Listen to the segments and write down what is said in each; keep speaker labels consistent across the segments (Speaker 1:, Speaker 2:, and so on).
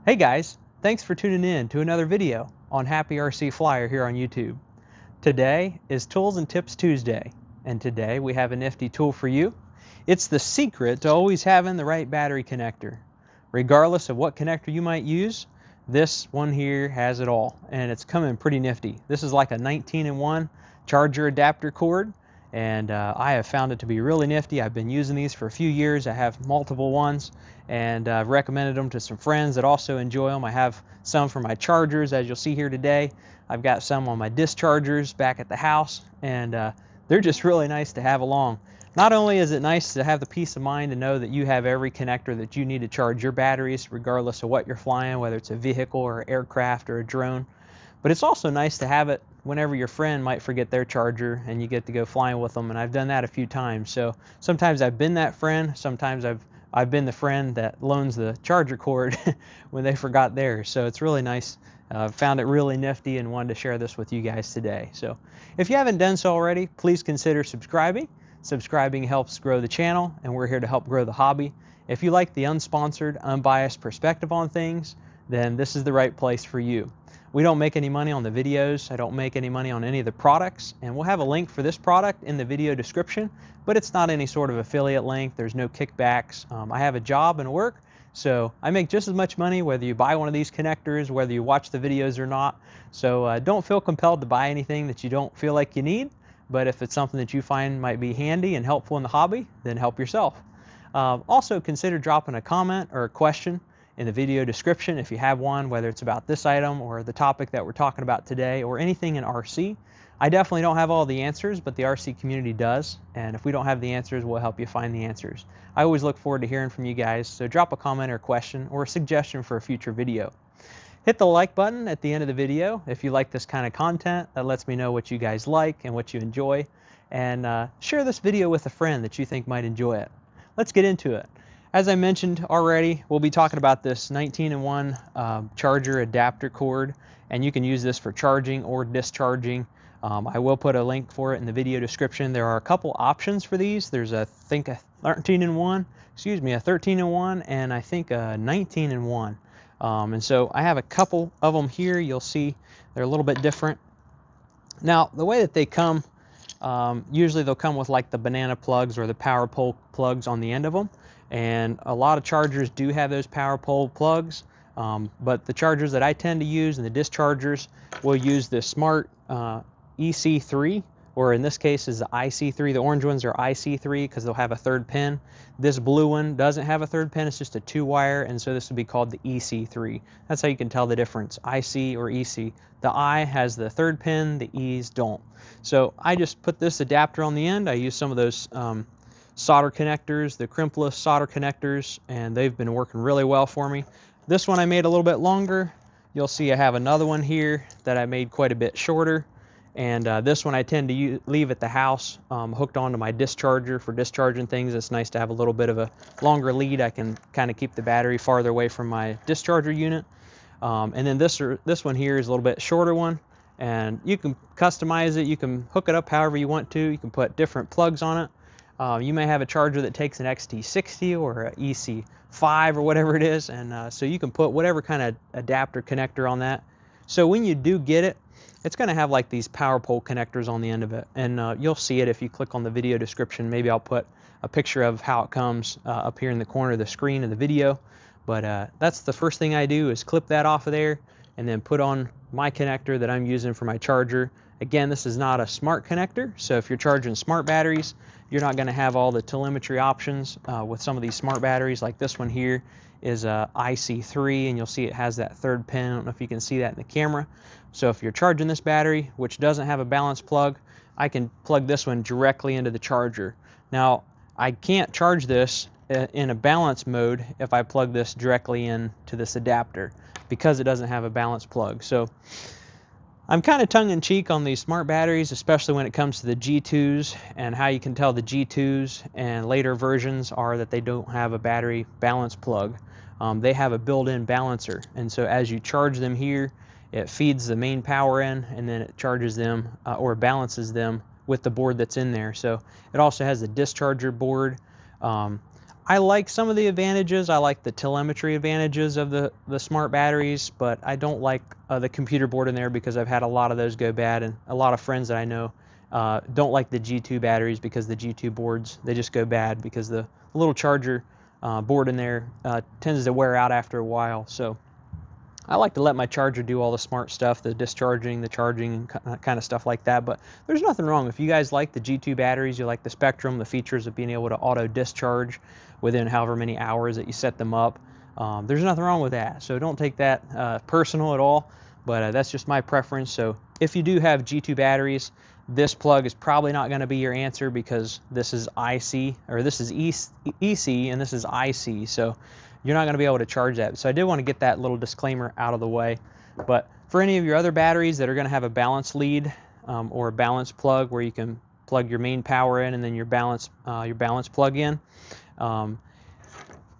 Speaker 1: Hey guys, thanks for tuning in to another video on Happy RC Flyer here on YouTube. Today is Tools and Tips Tuesday, and today we have a nifty tool for you. It's the secret to always having the right battery connector. Regardless of what connector you might use, this one here has it all, and it's coming pretty nifty. This is like a 19-in-1 charger adapter cord, and I have found it to be really nifty. I've been using these for a few years. I have multiple ones, and I've recommended them to some friends that also enjoy them. I have some for my chargers, as you'll see here today. I've got some on my dischargers back at the house, and they're just really nice to have along. Not only is it nice to have the peace of mind to know that you have every connector that you need to charge your batteries, regardless of what you're flying, whether it's a vehicle or aircraft or a drone, but it's also nice to have it whenever your friend might forget their charger and you get to go flying with them. And I've done that a few times. So sometimes I've been that friend, sometimes I've been the friend that loans the charger cord when they forgot theirs. So it's really nice. Found it really nifty and wanted to share this with you guys today. So if you haven't done so already, please consider subscribing. Subscribing helps grow the channel, and we're here to help grow the hobby. If you like the unsponsored, unbiased perspective on things, then this is the right place for you. We don't make any money on the videos. I don't make any money on any of the products, and we'll have a link for this product in the video description, but it's not any sort of affiliate link. There's no kickbacks. I have a job and work, so I make just as much money whether you buy one of these connectors, whether you watch the videos or not. So don't feel compelled to buy anything that you don't feel like you need, but if it's something that you find might be handy and helpful in the hobby, then help yourself. Also consider dropping a comment or a question in the video description if you have one, whether it's about this item or the topic that we're talking about today or anything in RC. I definitely don't have all the answers, but the RC community does, and if we don't have the answers, we'll help you find the answers. I always look forward to hearing from you guys, so drop a comment or a question or a suggestion for a future video. Hit the like button at the end of the video if you like this kind of content. That lets me know what you guys like and what you enjoy, and share this video with a friend that you think might enjoy it. Let's get into it. As I mentioned already, we'll be talking about this 19-in-1 charger adapter cord, and you can use this for charging or discharging. I will put a link for it in the video description. There are a couple options for these. There's I think a 13-in-1, a 13-in-1, and I think a 19-in-1. And so I have a couple of them here. You'll see they're a little bit different. Now, the way that they come, usually they'll come with like the banana plugs or the power pole plugs on the end of them. And a lot of chargers do have those power pole plugs, but the chargers that I tend to use and the dischargers will use the Smart EC3, or in this case is the IC3. The orange ones are IC3 because they'll have a third pin. This blue one doesn't have a third pin, it's just a 2-wire, and so this would be called the EC3. That's how you can tell the difference, IC or EC. The I has the third pin, the E's don't. So I just put this adapter on the end. I use some of those solder connectors, the crimpless solder connectors, and they've been working really well for me. This one I made a little bit longer. You'll see I have another one here that I made quite a bit shorter, and this one I tend to leave at the house hooked onto my discharger for discharging things. It's nice to have a little bit of a longer lead. I can kind of keep the battery farther away from my discharger unit. And then this one here is a little bit shorter one, and you can customize it. You can hook it up however you want to. You can put different plugs on it. You may have a charger that takes an XT60 or an EC5 or whatever it is, and so you can put whatever kind of adapter connector on that. So when you do get it, it's going to have like these power pole connectors on the end of it, and you'll see it if you click on the video description. Maybe I'll put a picture of how it comes up here in the corner of the screen of the video, but that's the first thing I do is clip that off of there and then put on my connector that I'm using for my charger. Again, this is not a smart connector, so if you're charging smart batteries, you're not going to have all the telemetry options with some of these smart batteries. Like this one here is a IC3, and you'll see it has that third pin. I don't know if you can see that in the camera. So if you're charging this battery, which doesn't have a balance plug, I can plug this one directly into the charger. Now, I can't charge this in a balance mode if I plug this directly into this adapter because it doesn't have a balance plug. So I'm kind of tongue-in-cheek on these smart batteries, especially when it comes to the G2s, and how you can tell the G2s and later versions are that they don't have a battery balance plug. They have a built-in balancer, and so as you charge them here, it feeds the main power in, and then it charges them or balances them with the board that's in there. So it also has a discharger board. I like some of the advantages. I like the telemetry advantages of the smart batteries, but I don't like the computer board in there because I've had a lot of those go bad, and a lot of friends that I know don't like the G2 batteries because the G2 boards, they just go bad because the little charger board in there tends to wear out after a while. So I like to let my charger do all the smart stuff, the discharging, the charging, kind of stuff like that. But there's nothing wrong. If you guys like the G2 batteries, you like the Spektrum, the features of being able to auto discharge within however many hours that you set them up, there's nothing wrong with that. So don't take that personal at all, but that's just my preference. So if you do have G2 batteries, this plug is probably not going to be your answer because this is IC, or this is EC, and this is IC. So you're not going to be able to charge that. So I did want to get that little disclaimer out of the way. But for any of your other batteries that are going to have a balance lead or a balance plug where you can plug your main power in and then your balance plug in,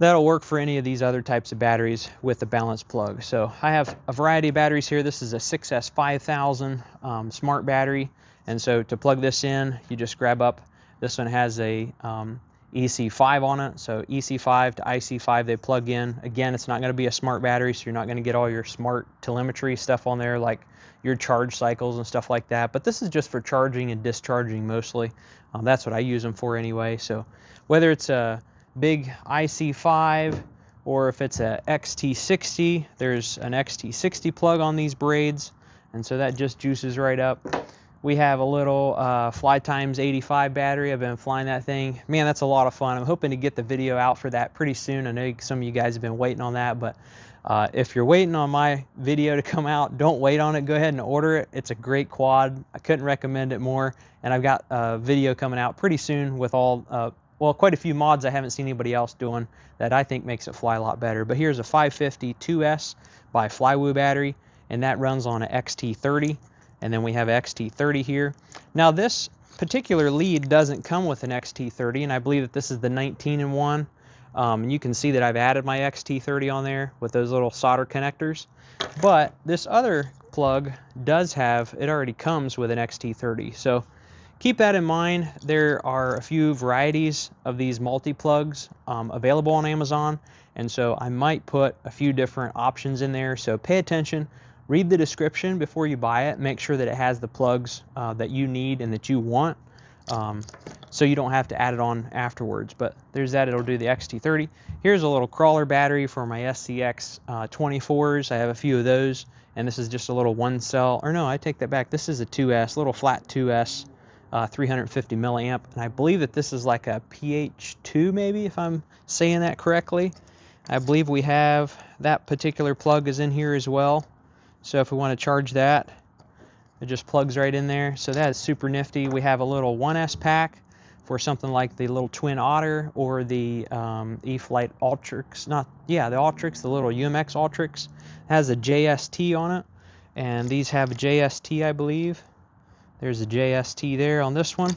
Speaker 1: that'll work for any of these other types of batteries with the balance plug. So I have a variety of batteries here. This is a 6S5000 smart battery. And so to plug this in, you just grab up, this one has a EC5 on it, so EC5 to IC5 they plug in. Again, it's not going to be a smart battery, so you're not going to get all your smart telemetry stuff on there, like your charge cycles and stuff like that. But this is just for charging and discharging mostly. That's what I use them for anyway. So whether it's a big IC5 or if it's a XT60, there's an XT60 plug on these braids, and so that just juices right up. We have a little Flytimes 85 battery. I've been flying that thing. Man, that's a lot of fun. I'm hoping to get the video out for that pretty soon. I know some of you guys have been waiting on that, but if you're waiting on my video to come out, don't wait on it. Go ahead and order it. It's a great quad. I couldn't recommend it more. And I've got a video coming out pretty soon with all, well, quite a few mods I haven't seen anybody else doing that I think makes it fly a lot better. But here's a 550 2S by Flywoo battery, and that runs on an XT30. And then we have XT30 here. Now this particular lead doesn't come with an XT30, and I believe that this is the 19-in-1. And you can see that I've added my XT30 on there with those little solder connectors. But this other plug does have, it already comes with an XT30. So keep that in mind. There are a few varieties of these multi-plugs available on Amazon, and so I might put a few different options in there. So pay attention. Read the description before you buy it. Make sure that it has the plugs that you need and that you want, so you don't have to add it on afterwards. But there's that. It'll do the XT30. Here's a little crawler battery for my SCX 24s. I have a few of those, and this is just a little one cell. Or no, I take that back. This is a 2S, little flat 2S, 350 milliamp. And I believe that this is like a PH2 maybe, if I'm saying that correctly. I believe we have that particular plug is in here as well. So if we want to charge that, it just plugs right in there. So that is super nifty. We have a little 1S pack for something like the little Twin Otter or the E-flite Ultrix. The Ultrix, the little UMX Ultrix. It has a JST on it, and these have a JST, I believe. There's a JST there on this one.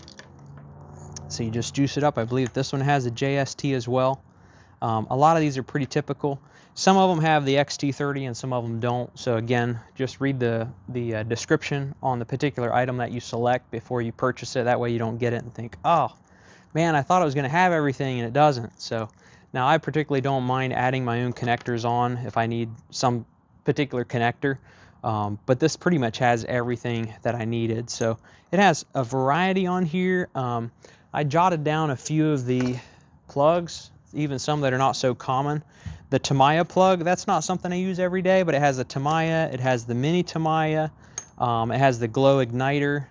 Speaker 1: So you just juice it up. I believe this one has a JST as well. A lot of these are pretty typical. Some of them have the XT30 and some of them don't. So again, just read the description on the particular item that you select before you purchase it. That way you don't get it and think, oh man, I thought it was going to have everything and it doesn't. So now I particularly don't mind adding my own connectors on if I need some particular connector. But this pretty much has everything that I needed. So it has a variety on here. I jotted down a few of the plugs, even some that are not so common. The Tamiya plug, that's not something I use every day, but it has a Tamiya, it has the mini Tamiya, it has the glow igniter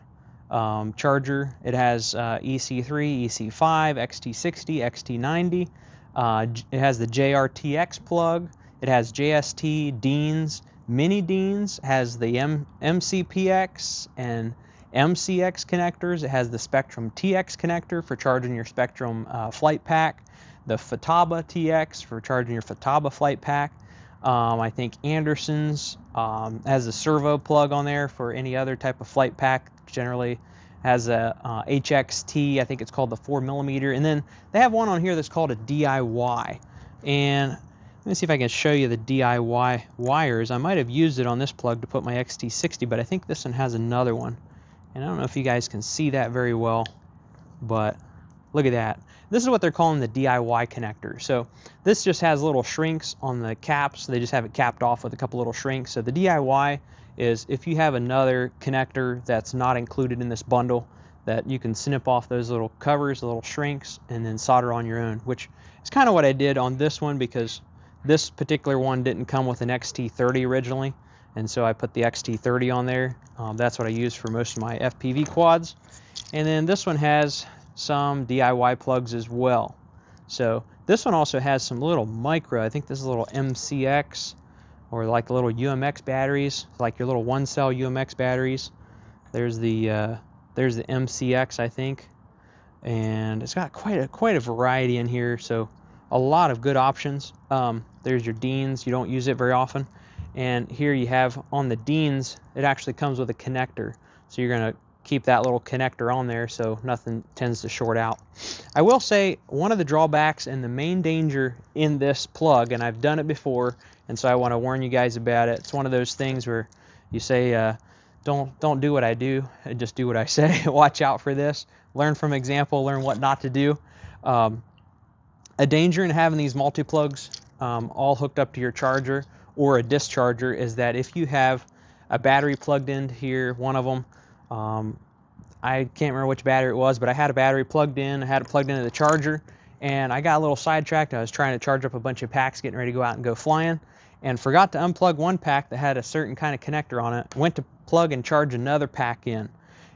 Speaker 1: charger, it has EC3, EC5, XT60, XT90, it has the JRTX plug, it has JST, Deans, Mini Deans, has the MCPX and MCX connectors, it has the Spektrum TX connector for charging your Spektrum flight pack, the Futaba TX for charging your Futaba flight pack. I think Anderson's has a servo plug on there for any other type of flight pack. Generally has a HXT, I think it's called the 4mm. And then they have one on here that's called a DIY. And let me see if I can show you the DIY wires. I might have used it on this plug to put my XT60, but I think this one has another one. And I don't know if you guys can see that very well, but look at that. This is what they're calling the DIY connector. So this just has little shrinks on the caps. They just have it capped off with a couple little shrinks. So the DIY is if you have another connector that's not included in this bundle, that you can snip off those little covers, the little shrinks, and then solder on your own, which is kind of what I did on this one, because this particular one didn't come with an XT30 originally, and so I put the XT30 on there. That's what I use for most of my FPV quads. And then this one has some DIY plugs as well. So this one also has some little micro, I think this is a little MCX, or like the little UMX batteries, like your little 1-cell UMX batteries. There's the MCX, I think, and it's got quite a variety in here, so a lot of good options. There's your Deans, you don't use it very often, and here you have on the Deans, it actually comes with a connector, so you're going to keep that little connector on there so nothing tends to short out. I will say one of the drawbacks and the main danger in this plug, and I've done it before, and so I want to warn you guys about it. It's one of those things where you say, don't do what I do, just do what I say. Watch out for this. Learn from example, learn what not to do. A danger in having these multi-plugs all hooked up to your charger or a discharger is that if you have a battery plugged into here, one of them, I can't remember which battery it was, but I had a battery plugged in, I had it plugged into the charger, and I got a little sidetracked. I was trying to charge up a bunch of packs, getting ready to go out and go flying, and forgot to unplug one pack that had a certain kind of connector on it. Went to plug and charge another pack in.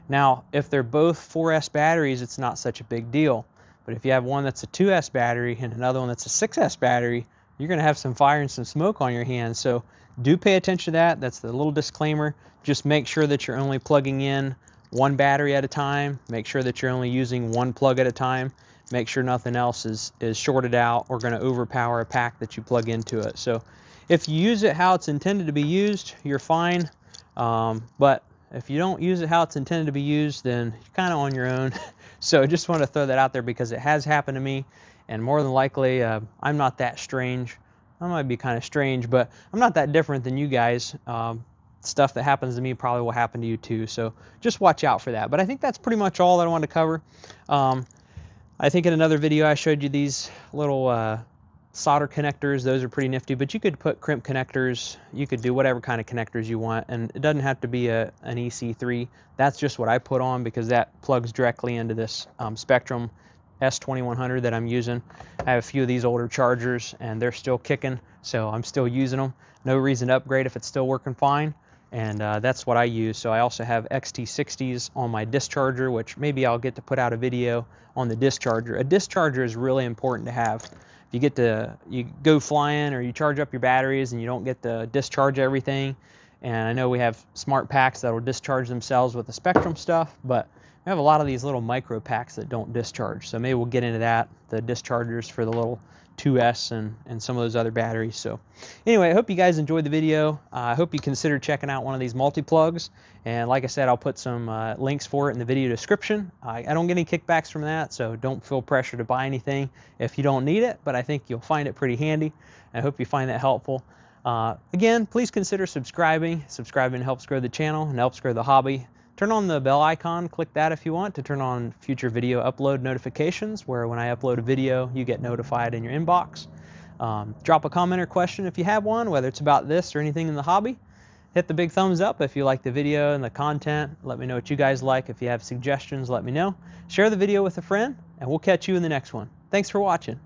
Speaker 1: Now, if they're both 4S batteries, it's not such a big deal. But if you have one that's a 2S battery and another one that's a 6S battery, you're going to have some fire and some smoke on your hands. So do pay attention to that. That's the little disclaimer. Just make sure that you're only plugging in one battery at a time. Make sure that you're only using one plug at a time. Make sure nothing else is shorted out or going to overpower a pack that you plug into it. So if you use it how it's intended to be used, you're fine. But if you don't use it how it's intended to be used, then you're kind of on your own. So I just want to throw that out there because it has happened to me, and more than likely I'm not that strange. I might be kind of strange, but I'm not that different than you guys. Stuff that happens to me probably will happen to you too, so just watch out for that. But I think that's pretty much all that I wanted to cover. I think in another video I showed you these little solder connectors. Those are pretty nifty, but you could put crimp connectors, you could do whatever kind of connectors you want, and it doesn't have to be an EC3. That's just what I put on because that plugs directly into this Spektrum S2100 that I'm using. I have a few of these older chargers and they're still kicking, so I'm still using them. No reason to upgrade if it's still working fine, and that's what I use. So I also have XT60s on my discharger, which maybe I'll get to put out a video on the discharger. A discharger is really important to have. You go flying or you charge up your batteries and you don't get to discharge everything. And I know we have smart packs that will discharge themselves with the Spektrum stuff, but we have a lot of these little micro packs that don't discharge. So maybe we'll get into that, the dischargers for the little 2S and some of those other batteries. So anyway, I hope you guys enjoyed the video. I hope you consider checking out one of these multi-plugs. And like I said, I'll put some links for it in the video description. I don't get any kickbacks from that, so don't feel pressure to buy anything if you don't need it, but I think you'll find it pretty handy. I hope you find that helpful. Again, please consider subscribing. Subscribing helps grow the channel and helps grow the hobby. Turn on the bell icon, click that if you want to turn on future video upload notifications, where when I upload a video, you get notified in your inbox. Drop a comment or question if you have one, whether it's about this or anything in the hobby. Hit the big thumbs up if you like the video and the content. Let me know what you guys like. If you have suggestions, let me know. Share the video with a friend, and we'll catch you in the next one. Thanks for watching.